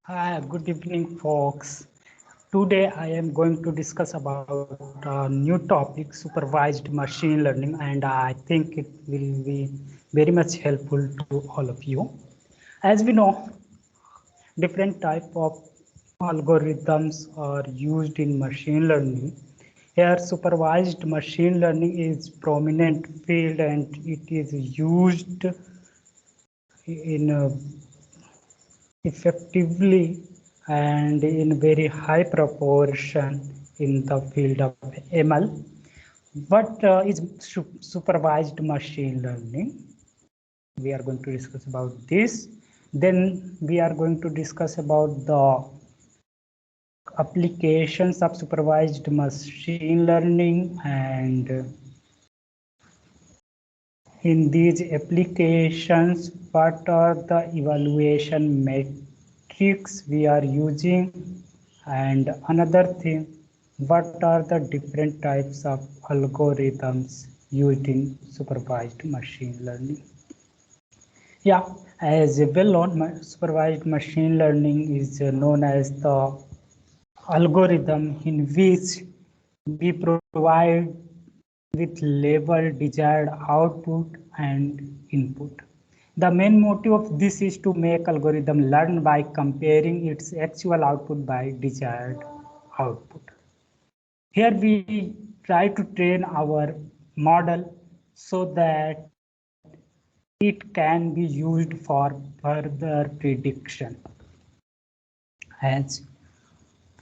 Hi, good evening, folks. Today I am going to discuss about a new topic, supervised machine learning, and I think it will be very much helpful to all of you. As we know, different type of algorithms are used in machine learning. Here, supervised machine learning is prominent field and it is used in effectively and in very high proportion in the field of ML. What is supervised machine learning? We are going to discuss about this. Then we are going to discuss about the applications of supervised machine learning, and in these applications, what are the evaluation metrics we are using, and another thing, what are the different types of algorithms used in supervised machine learning. Yeah, as well known, supervised machine learning is known as the algorithm in which we provide with label desired output and input. The main motive of this is to make algorithm learn by comparing its actual output by desired output. Here we try to train our model so that it can be used for further prediction. As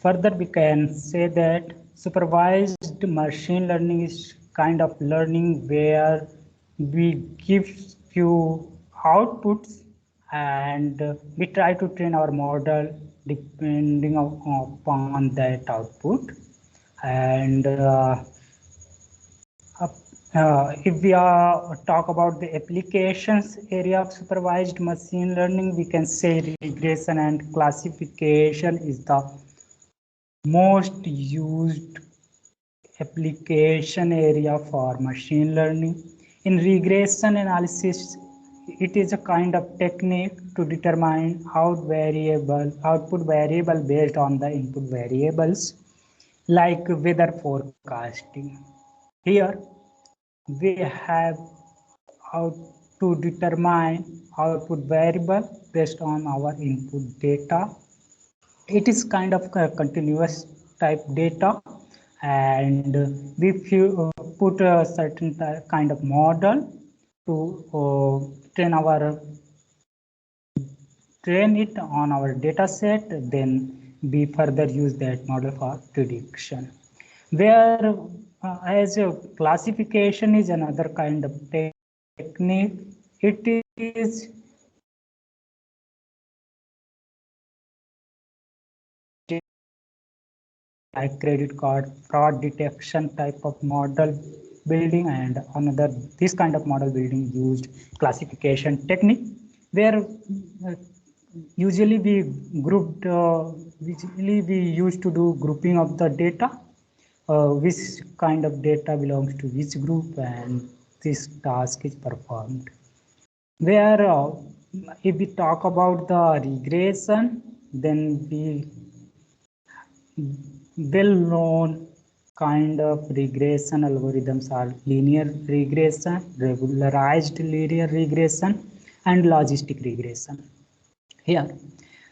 further, we can say that supervised machine learning is kind of learning where we give few outputs and we try to train our model depending upon that output. And if we talk about the applications area of supervised machine learning, we can say regression and classification is the most used application area for machine learning. In regression analysis, it is a kind of technique to determine output variable based on the input variables like weather forecasting. Here we have how to determine output variable based on our input data. It is kind of a continuous type data, and we put a certain kind of model to train it on our data set, then we further use that model for prediction. Where as a classification is another kind of technique. It is like credit card fraud detection type of model building, and another this kind of model building used classification technique where usually we grouped usually we used to do grouping of the data, which kind of data belongs to which group, and this task is performed. Where if we talk about the regression, then we well-known kind of regression algorithms are linear regression, regularized linear regression, and logistic regression. Here,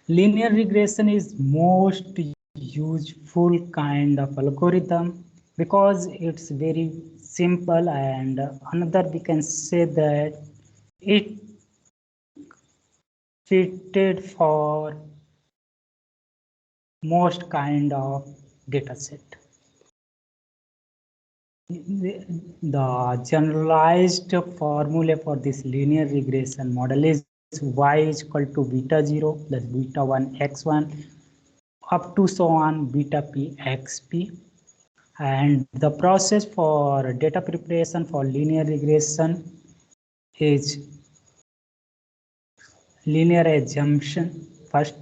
linear regression is most useful kind of algorithm because it's very simple, and another we can say that it fitted for most kind of data set. The generalized formula for this linear regression model is y is equal to beta 0 plus beta 1 x1 up to so on beta p xp. And the process for data preparation for linear regression is linear assumption first,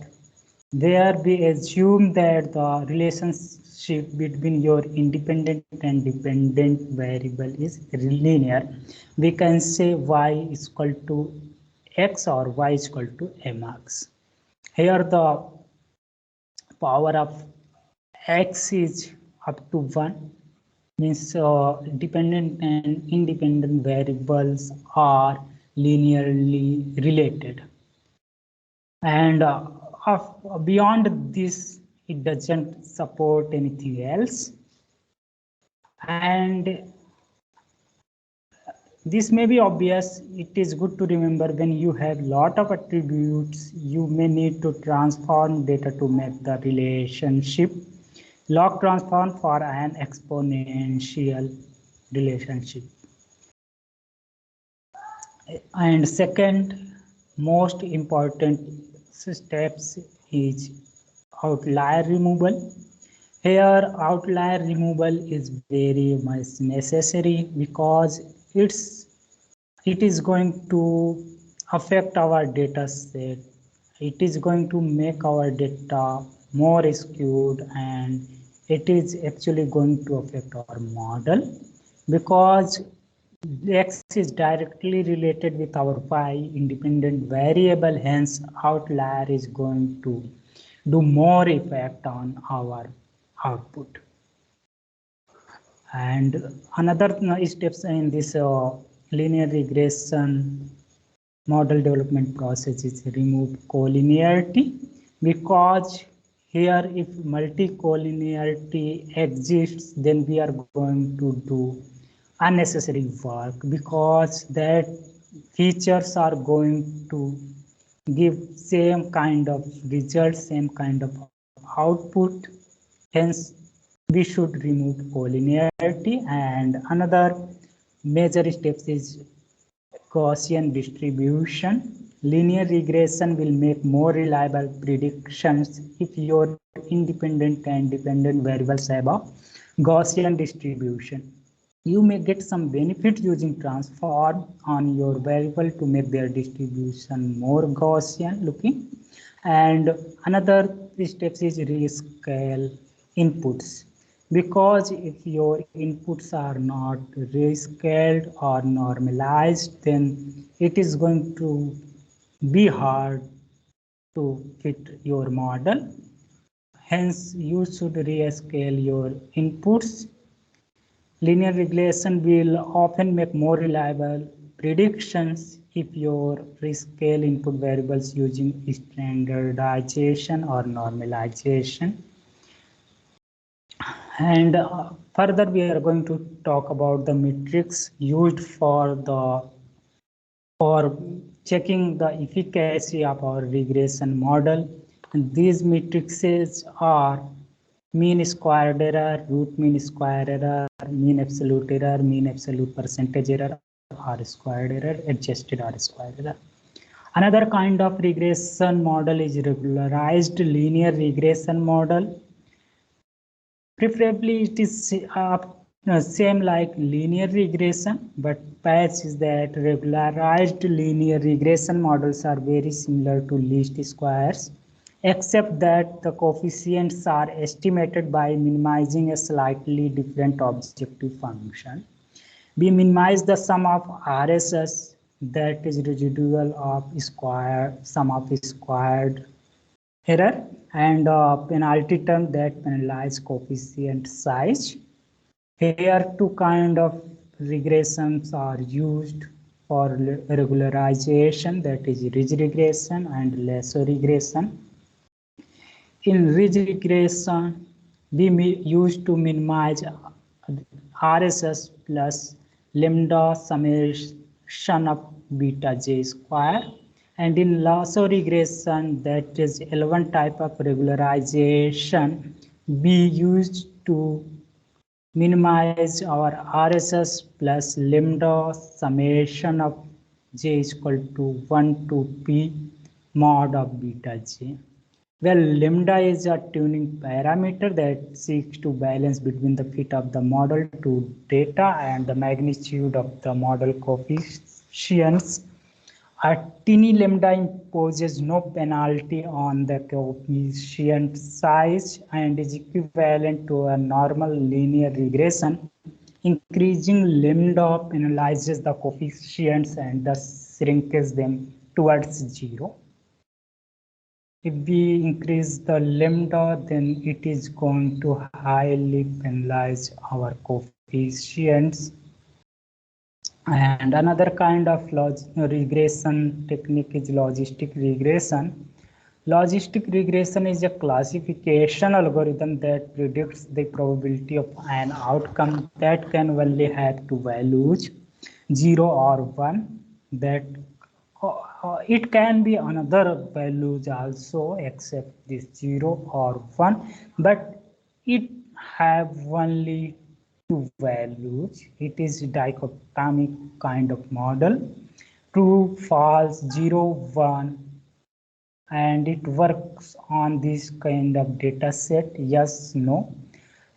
where we assume that the relationship between your independent and dependent variable is linear. We can say y is equal to x or y is equal to mx. Here the power of x is up to 1, means dependent and independent variables are linearly related, and beyond this it doesn't support anything else. And this may be obvious. It is good to remember when you have lot of attributes, you may need to transform data to make the relationship log transform for an exponential relationship. And second most important steps is outlier removal. Here outlier removal is very much necessary because it is going to affect our data set. It is going to make our data more skewed, and it is actually going to affect our model because x is directly related with our y independent variable. Hence outlier is going to do more effect on our output. And another steps in this linear regression model development process is remove collinearity, because here if multi-collinearity exists, then we are going to do unnecessary work, because that features are going to give same kind of results, same kind of output. Hence we should remove collinearity. And another major step is Gaussian distribution. Linear regression will make more reliable predictions if your independent and dependent variables have a Gaussian distribution. You may get some benefit using transform on your variable to make their distribution more Gaussian looking. And another step is rescale inputs, because if your inputs are not rescaled or normalized, then it is going to be hard to fit your model. Hence you should rescale your inputs. Linear regression will often make more reliable predictions if your rescale input variables using standardization or normalization. And further we are going to talk about the metrics used for checking the efficacy of our regression model. And these matrices are mean squared error, root mean square error, mean absolute percentage error, R squared error, adjusted R squared error. Another kind of regression model is regularized linear regression model. Preferably it is same like linear regression, but patch is that regularized linear regression models are very similar to least squares, except that the coefficients are estimated by minimizing a slightly different objective function. We minimize the sum of RSS, that is residual of sum of squared error, and penalty term that penalize coefficient size. Here two kind of regressions are used for regularization, that is ridge regression and lasso regression. In ridge regression, we used to minimize RSS plus lambda summation of beta j square. And in lasso regression, that is L1 type of regularization, we used to minimize our RSS plus lambda summation of j is equal to 1 to p mod of beta j. Well, lambda is a tuning parameter that seeks to balance between the fit of the model to data and the magnitude of the model coefficients. A teeny lambda imposes no penalty on the coefficient size and is equivalent to a normal linear regression. Increasing lambda penalizes the coefficients and thus shrinks them towards zero. If we increase the lambda, then it is going to highly penalize our coefficients. And another kind of regression technique is logistic regression. Logistic regression is a classification algorithm that predicts the probability of an outcome that can only have two values, 0 or 1. That it can be another values also except this 0 or 1, but it have only two values. It is dichotomic kind of model, true, false, 0, 1, and it works on this kind of data set, yes, no.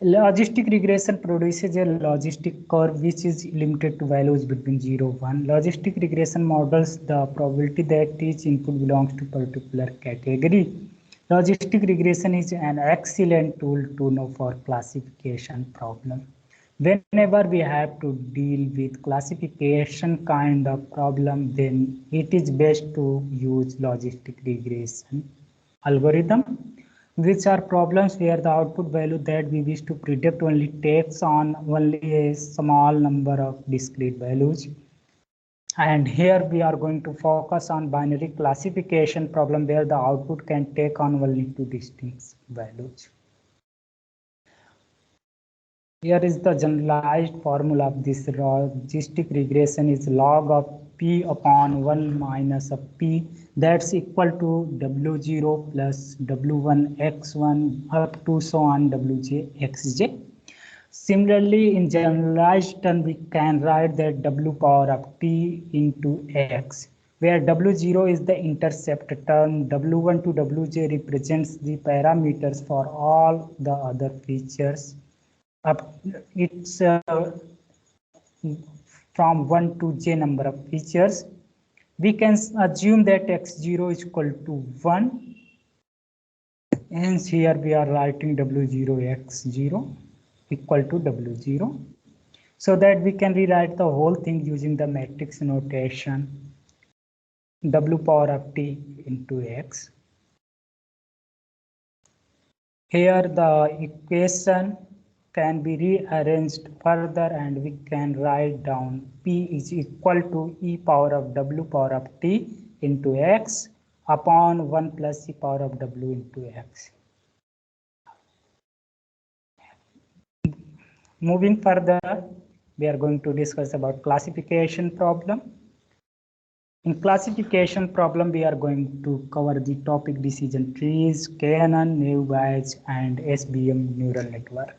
Logistic regression produces a logistic curve which is limited to values between 0 1. Logistic regression models the probability that each input belongs to particular category. Logistic regression is an excellent tool to know for classification problem. Whenever we have to deal with classification kind of problem, then it is best to use logistic regression algorithm, which are problems where the output value that we wish to predict only takes on only a small number of discrete values. And here we are going to focus on binary classification problem where the output can take on only two distinct values. Here is the generalized formula of this logistic regression is log of p upon 1 minus of p, that's equal to w0 plus w1 x1 up to so on wj xj. Similarly, in generalized term, we can write that w power of t into x, where w0 is the intercept term, w1 to wj represents the parameters for all the other features. It's from 1 to j number of features. We can assume that x0 is equal to 1. Hence here we are writing w0 x0 equal to w0, so that we can rewrite the whole thing using the matrix notation w power of t into x. Here the equation can be rearranged further and we can write down p is equal to e power of w power of t into x upon 1 plus e power of w into x. Moving further, we are going to discuss about classification problem. In classification problem, we are going to cover the topic decision trees, KNN, naive Bayes, and SVM neural network.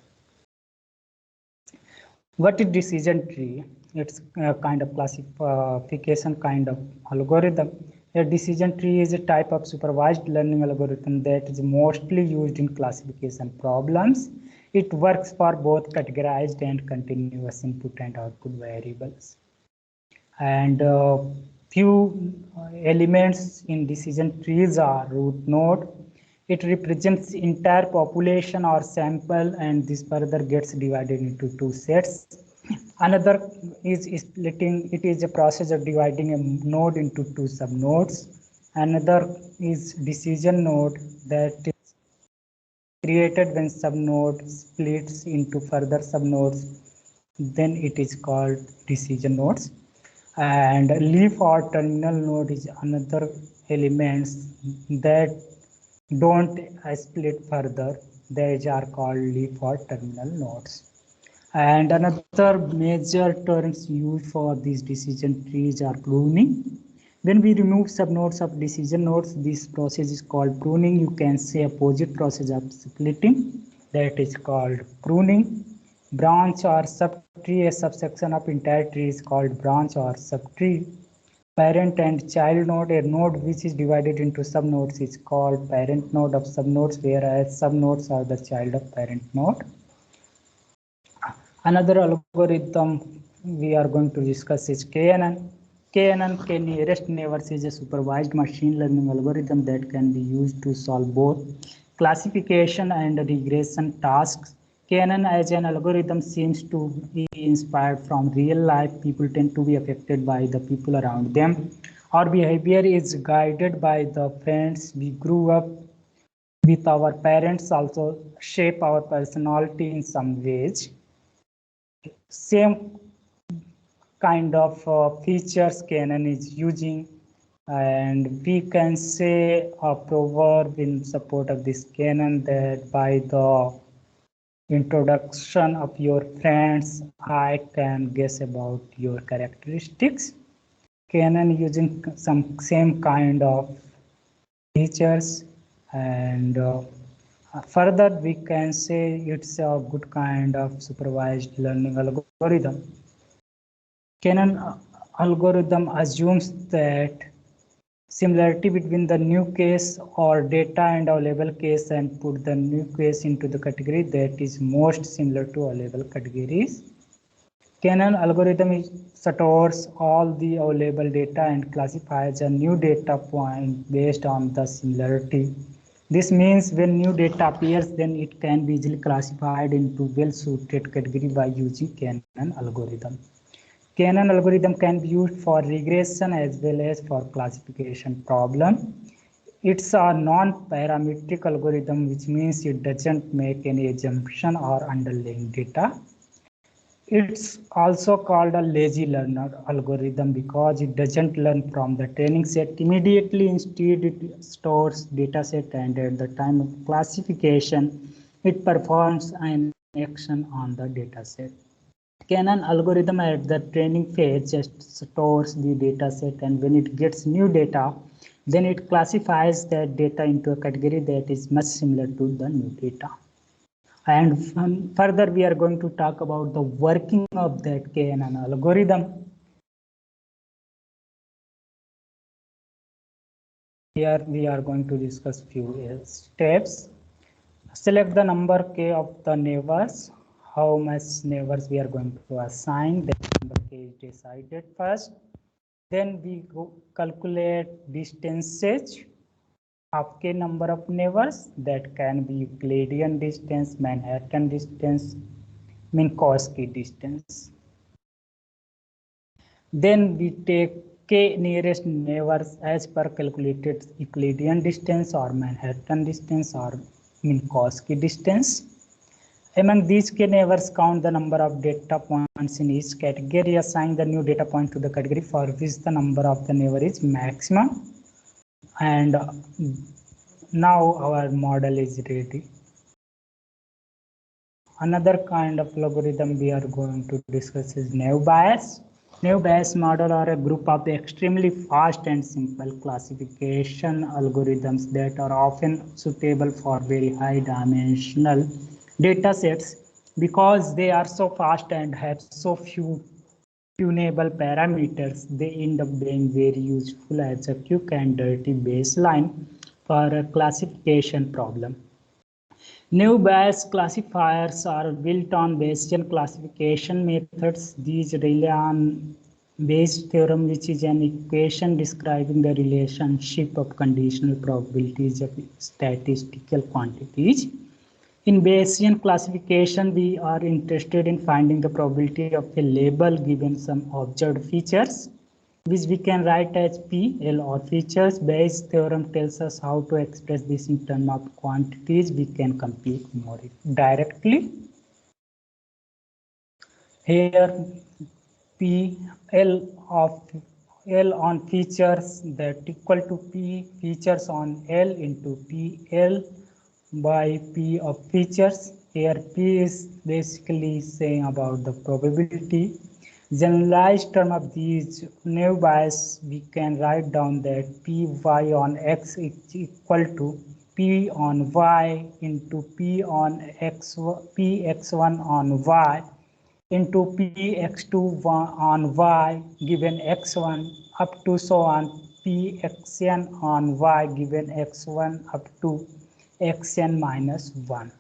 What is decision tree? It's a kind of classification kind of algorithm. A decision tree is a type of supervised learning algorithm that is mostly used in classification problems. It works for both categorized and continuous input and output variables. And few elements in decision trees are root node. It represents entire population or sample, and this further gets divided into two sets. Another is splitting. It is a process of dividing a node into two subnodes. Another is decision node that is created when subnode splits into further subnodes. Then it is called decision nodes. And leaf or terminal node is another elements that don't split further. These are called leaf or terminal nodes. And another major terms used for these decision trees are pruning. When we remove subnodes of decision nodes, this process is called pruning. You can say opposite process of splitting, that is called pruning. Branch or subtree, a subsection of entire tree is called branch or subtree. Parent and child node, a node which is divided into subnodes is called parent node of subnodes, whereas subnodes are the child of parent node. Another algorithm we are going to discuss is KNN. KNN, K-nearest neighbors, is a supervised machine learning algorithm that can be used to solve both classification and regression tasks. KNN as an algorithm seems to be inspired from real life. People tend to be affected by the people around them. Our behavior is guided by the friends we grew up with. Our parents also shape our personality in some ways. Same kind of features Canon is using, and we can say a proverb in support of this Canon that by the introduction of your friends, I can guess about your characteristics. Canon using some same kind of features, and further we can say it's a good kind of supervised learning algorithm. Canon algorithm assumes that similarity between the new case or data and available case and put the new case into the category that is most similar to available categories. Canon algorithm stores all the available data and classifies a new data point based on the similarity. This means when new data appears, then it can be easily classified into well-suited category by using Canon algorithm. Canon algorithm can be used for regression as well as for classification problem. It's a non-parametric algorithm, which means it doesn't make any assumption or underlying data. It's also called a lazy learner algorithm because it doesn't learn from the training set immediately. Instead, it stores data set, and at the time of classification, it performs an action on the data set. Canon algorithm at the training phase just stores the data set, and when it gets new data, then it classifies that data into a category that is much similar to the new data. And further, we are going to talk about the working of that Canon algorithm. Here we are going to discuss few steps. Select the number k of the neighbors. How much neighbors we are going to assign, that number k is decided first. Then we go calculate distances of k number of neighbors. That can be Euclidean distance, Manhattan distance, Minkowski distance. Then we take k nearest neighbors as per calculated Euclidean distance or Manhattan distance or Minkowski distance. Among these k neighbors, count the number of data points in each category. Assign the new data point to the category for which the number of the neighbor is maximum. And now our model is ready. Another kind of algorithm we are going to discuss is naive Bayes. Naive Bayes model are a group of extremely fast and simple classification algorithms that are often suitable for very high dimensional data sets. Because they are so fast and have so few tunable parameters, they end up being very useful as a quick and dirty baseline for a classification problem. New Bayes classifiers are built on Bayesian classification methods. These rely on Bayes theorem, which is an equation describing the relationship of conditional probabilities of statistical quantities. In Bayesian classification, we are interested in finding the probability of a label given some observed features, which we can write as P, L, or features. Bayes theorem tells us how to express this in terms of quantities. We can compute more directly. Here, P, L of L on features that equal to P features on L into P L by P of features. Here P is basically saying about the probability. Generalized term of these naive Bayes, we can write down that Py on X is equal to P on Y into P on X, Px1 on Y into Px2 on Y given x1 up to so on Pxn on Y given x1 up to xn minus 1.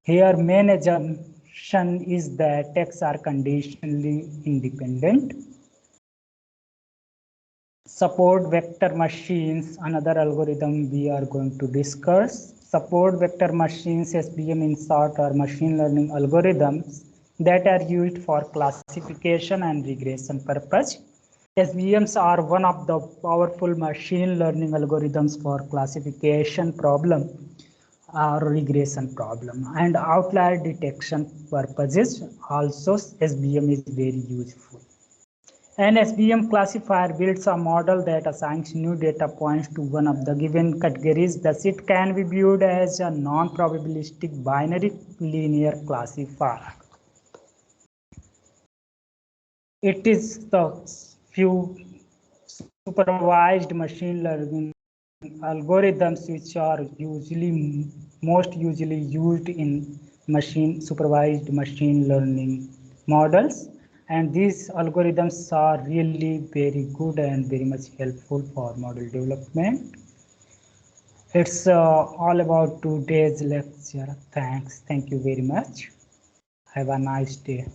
Here main assumption is that x are conditionally independent. Support vector machines, another algorithm we are going to discuss. Support vector machines, SVM in short, are machine learning algorithms that are used for classification and regression purpose. SVMs are one of the powerful machine learning algorithms for classification problem or regression problem and outlier detection purposes. Also, SVM is very useful. An SVM classifier builds a model that assigns new data points to one of the given categories. Thus, it can be viewed as a non-probabilistic binary linear classifier. It is the few supervised machine learning algorithms which are most usually used in supervised machine learning models, and these algorithms are really very good and very much helpful for model development. It's all about today's lecture. Thank you very much. Have a nice day.